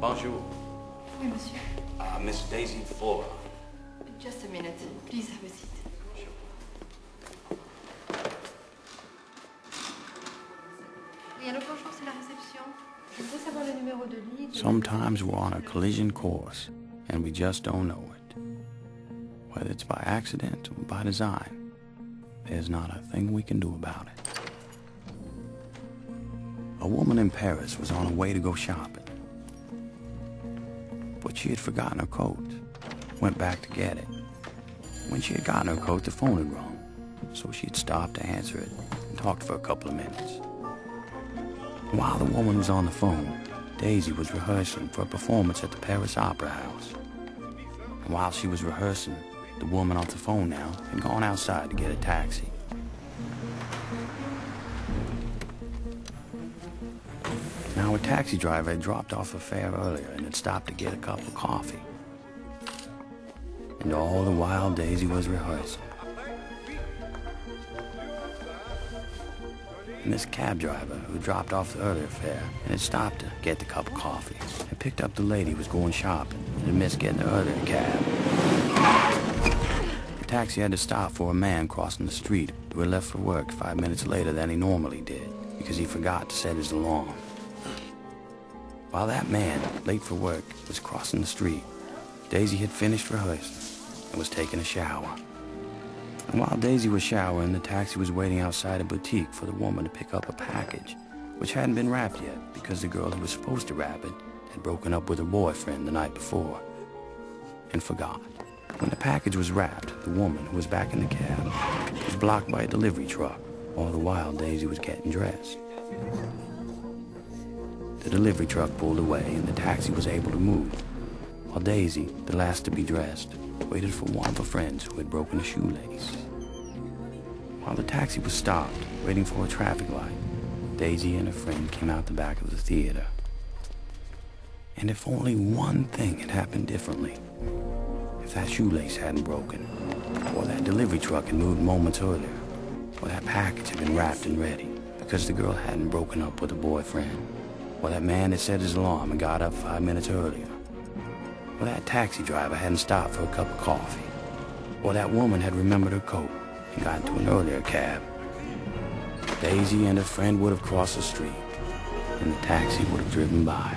Bonjour. Oui, monsieur. Miss Daisy Flora. Just a minute. Please have a seat. Oui, alors bonjour, c'est la réception. Je voudrais savoir le numéro de lit. Sometimes we're on a collision course, and we just don't know it. Whether it's by accident or by design, there's not a thing we can do about it. A woman in Paris was on her way to go shopping, but she had forgotten her coat. Went back to get it. When she had gotten her coat, the phone had rung, so she had stopped to answer it and talked for a couple of minutes. While the woman was on the phone, Daisy was rehearsing for a performance at the Paris Opera House. And while she was rehearsing, the woman on the phone now had gone outside to get a taxi. Now, a taxi driver had dropped off a fare earlier and had stopped to get a cup of coffee. And all the while, Daisy was rehearsing. And this cab driver, who dropped off the earlier fare and had stopped to get the cup of coffee, had picked up the lady who was going shopping and had missed getting the earlier cab. The taxi had to stop for a man crossing the street who had left for work 5 minutes later than he normally did because he forgot to set his alarm. While that man, late for work, was crossing the street, Daisy had finished rehearsing and was taking a shower. And while Daisy was showering, the taxi was waiting outside a boutique for the woman to pick up a package, which hadn't been wrapped yet because the girl who was supposed to wrap it had broken up with her boyfriend the night before and forgot. When the package was wrapped, the woman, who was back in the cab, was blocked by a delivery truck. All the while, Daisy was getting dressed. The delivery truck pulled away and the taxi was able to move, while Daisy, the last to be dressed, waited for one of her friends who had broken a shoelace. While the taxi was stopped, waiting for a traffic light, Daisy and her friend came out the back of the theater. And if only one thing had happened differently, if that shoelace hadn't broken, or that delivery truck had moved moments earlier, or that package had been wrapped and ready because the girl hadn't broken up with her boyfriend, or that man had set his alarm and got up 5 minutes earlier, or that taxi driver hadn't stopped for a cup of coffee, or that woman had remembered her coat and got into an earlier cab, Daisy and her friend would have crossed the street, and the taxi would have driven by.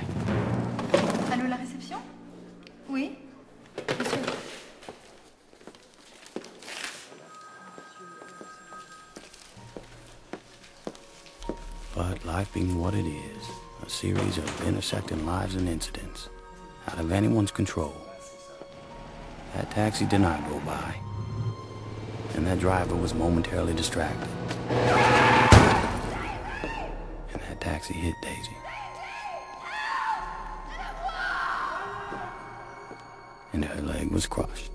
Allô, la réception? Oui? Monsieur? But life being what it is, a series of intersecting lives and incidents, out of anyone's control, that taxi did not go by, and that driver was momentarily distracted, and that taxi hit Daisy. And her leg was crushed.